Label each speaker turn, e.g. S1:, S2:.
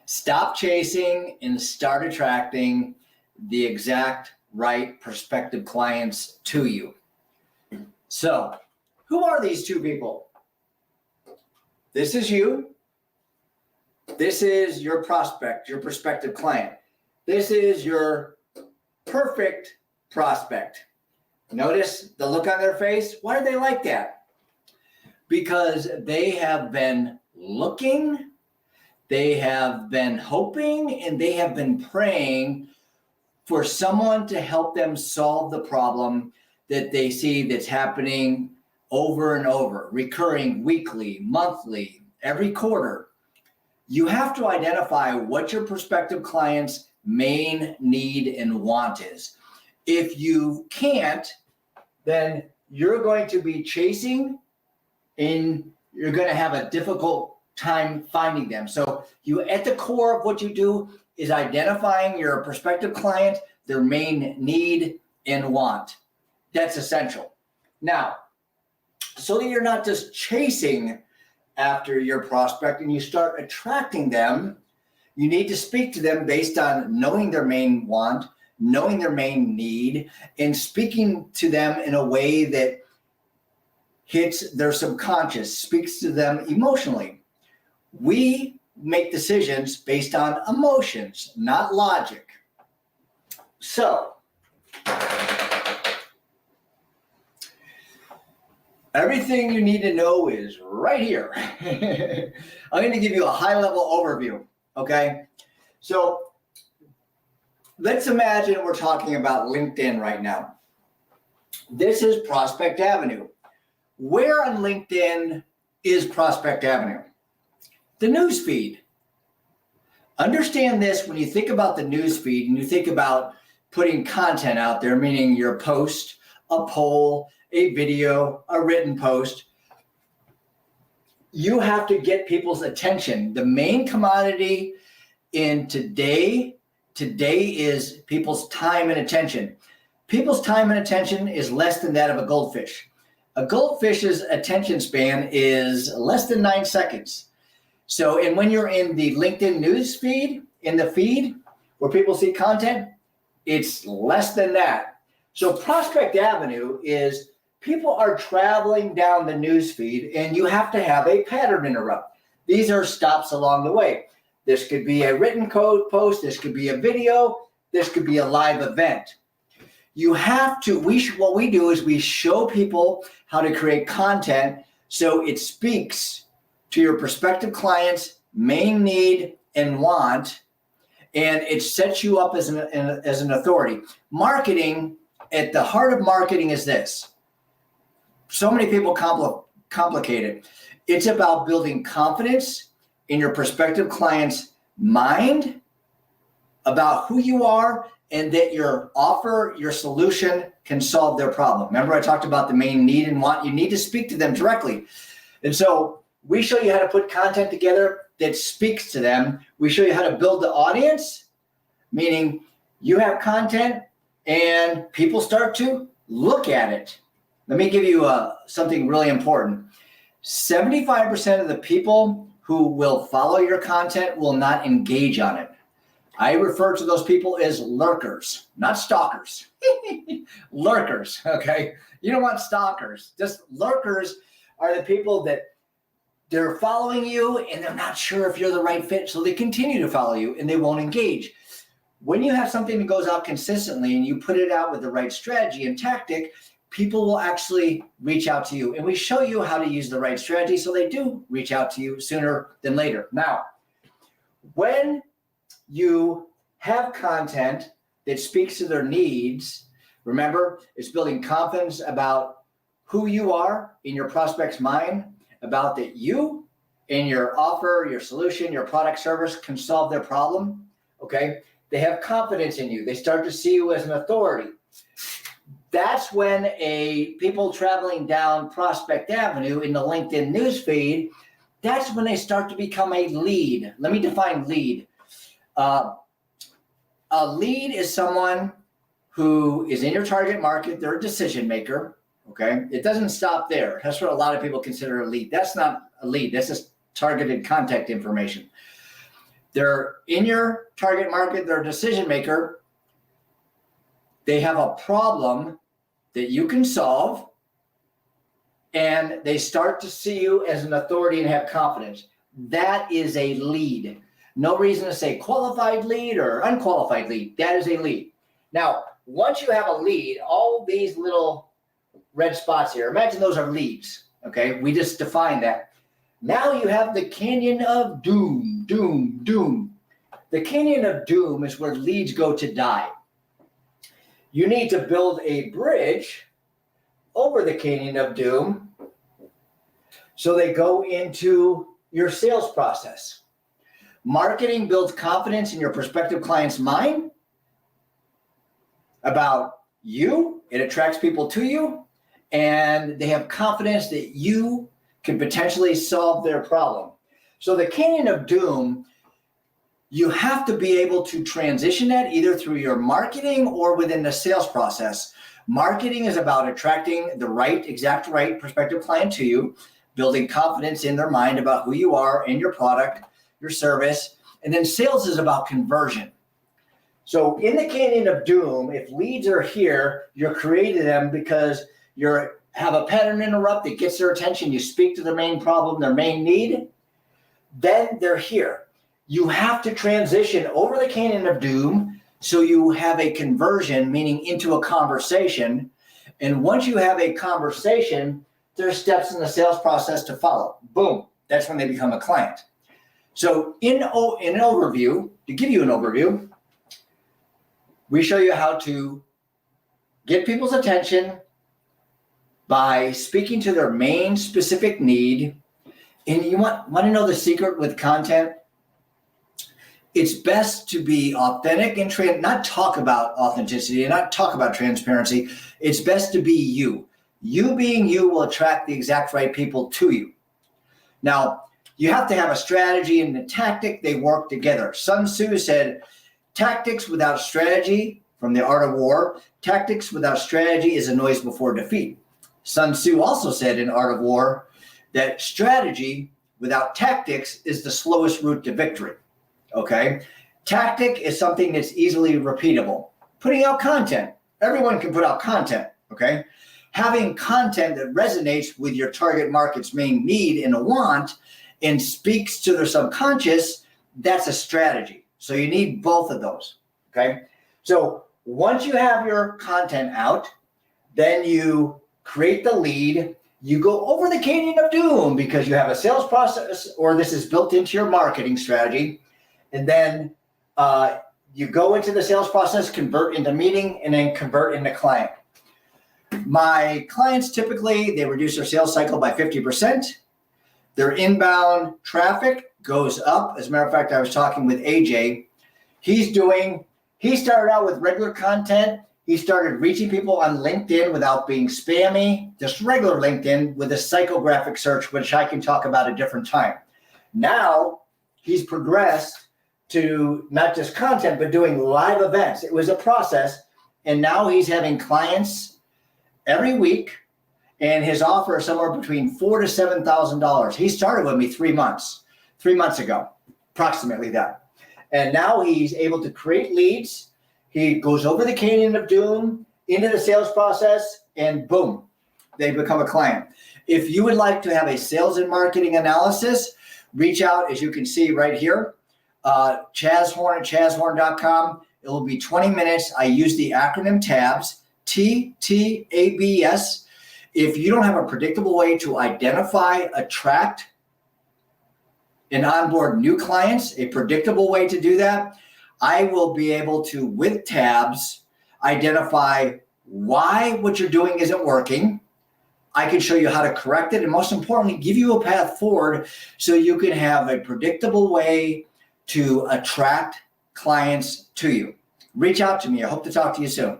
S1: Stop chasing and start attracting the exact right prospective clients to you. So, who are these two people? This is you. This is your prospect, your prospective client. This is your perfect prospect. Notice the look on their face. Why do they like that? Because they have been looking, they have been hoping, and they have been praying for someone to help them solve the problem that they see that's happening over and over, recurring weekly, monthly, every quarter. You have to identify what your prospective client's main need and want is. If you can't, then you're going to be chasing and you're going to have a difficult time finding them. So you, at the core of what you do is identifying your prospective client, their main need and want. That's essential. Now, so that you're not just chasing after your prospect and you start attracting them, you need to speak to them based on knowing their main want, knowing their main need, and speaking to them in a way that hits their subconscious, speaks to them emotionally. We make decisions based on emotions, not logic. So, everything you need to know is right here. I'm going to give you a high-level overview, okay? So, let's imagine we're talking about LinkedIn right now. This is Prospect Avenue. Where on LinkedIn is Prospect Avenue? The news feed. Understand this when you think about the news feed and you think about putting content out there, meaning your post, a poll, a video, a written post. You have to get people's attention. The main commodity in today is people's time and attention. People's time and attention is less than that of a goldfish. A goldfish's attention span is less than 9 seconds. So, and when you're in the LinkedIn news feed, in the feed where people see content, it's less than that. So Prospect Avenue is people are traveling down the news feed and you have to have a pattern interrupt. These are stops along the way. This could be a written code post, this could be a video, this could be a live event. You have to, what we do is we show people how to create content so it speaks to your prospective client's main need and want, and it sets you up as an authority. Marketing, at the heart of marketing is this. So many people complicate it. It's about building confidence in your prospective client's mind about who you are and that your offer, your solution can solve their problem. Remember I talked about the main need and want? You need to speak to them directly. And so we show you how to put content together that speaks to them. We show you how to build the audience, meaning you have content and people start to look at it. Let me give you something really important. 75% of the people who will follow your content will not engage on it. I refer to those people as lurkers, not stalkers. Lurkers, okay? You don't want stalkers. Just lurkers are the people that they're following you and they're not sure if you're the right fit, so they continue to follow you and they won't engage. When you have something that goes out consistently and you put it out with the right strategy and tactic, people will actually reach out to you. And we show you how to use the right strategy so they do reach out to you sooner than later. Now, when you have content that speaks to their needs, remember, it's building confidence about who you are in your prospect's mind, about that you and your offer, your solution, your product service can solve their problem, okay? They have confidence in you. They start to see you as an authority. That's when people traveling down Prospect Avenue in the LinkedIn newsfeed, that's when they start to become a lead. Let me define lead. A lead is someone who is in your target market. They're a decision maker, okay? It doesn't stop there. That's what a lot of people consider a lead. That's not a lead. That's just targeted contact information. They're in your target market, they're a decision maker. They have a problem that you can solve, and they start to see you as an authority and have confidence. That is a lead. No reason to say qualified lead or unqualified lead. That is a lead. Now, once you have a lead, all these little red spots here, imagine those are leads, okay? We just defined that. Now you have the canyon of doom, doom, doom. The canyon of doom is where leads go to die. You need to build a bridge over the canyon of doom so they go into your sales process. Marketing builds confidence in your prospective client's mind about you. It attracts people to you, and they have confidence that you can potentially solve their problem. So the canyon of doom, you have to be able to transition that either through your marketing or within the sales process. Marketing is about attracting the exact right prospective client to you, building confidence in their mind about who you are and your product, your service. And then sales is about conversion. So in the canyon of doom, if leads are here, you're creating them because you have a pattern interrupt that gets their attention. You speak to their main problem, their main need, then they're here. You have to transition over the canyon of doom so you have a conversion, meaning into a conversation. And once you have a conversation, there's steps in the sales process to follow. Boom, that's when they become a client. So in an overview, to give you an overview, we show you how to get people's attention by speaking to their main specific need. And you want to know the secret with content? It's best to be authentic and not talk about authenticity and not talk about transparency. It's best to be you. You being you will attract the exact right people to you. Now, you have to have a strategy and a tactic. They work together. Sun Tzu said, tactics without strategy, from the art of war, tactics without strategy is a noise before defeat. Sun Tzu also said in Art of War that strategy without tactics is the slowest route to victory. Okay? Tactic is something that's easily repeatable. Putting out content. Everyone can put out content. Okay? Having content that resonates with your target market's main need and a want and speaks to their subconscious, that's a strategy. So you need both of those. Okay? So once you have your content out, then you create the lead. You go over the canyon of doom because you have a sales process, or this is built into your marketing strategy. And then you go into the sales process, convert into meeting, and then convert into client. My clients typically, they reduce their sales cycle by 50%. Their inbound traffic goes up. As a matter of fact, I was talking with AJ. He started out with regular content. He started reaching people on LinkedIn without being spammy, just regular LinkedIn with a psychographic search, which I can talk about a different time. Now he's progressed to not just content, but doing live events. It was a process. And now he's having clients every week, and his offer is somewhere between $4,000 to $7,000. He started with me 3 months ago, approximately that. And now he's able to create leads. He goes over the canyon of doom into the sales process, and boom, they become a client. If you would like to have a sales and marketing analysis, reach out, as you can see right here, Chaz Horn at chazhorn.com. It will be 20 minutes. I use the acronym TABS, TTABS. If you don't have a predictable way to identify, attract, and onboard new clients, a predictable way to do that, I will be able to, with tabs, identify why what you're doing isn't working. I can show you how to correct it, and most importantly, give you a path forward so you can have a predictable way to attract clients to you. Reach out to me. I hope to talk to you soon.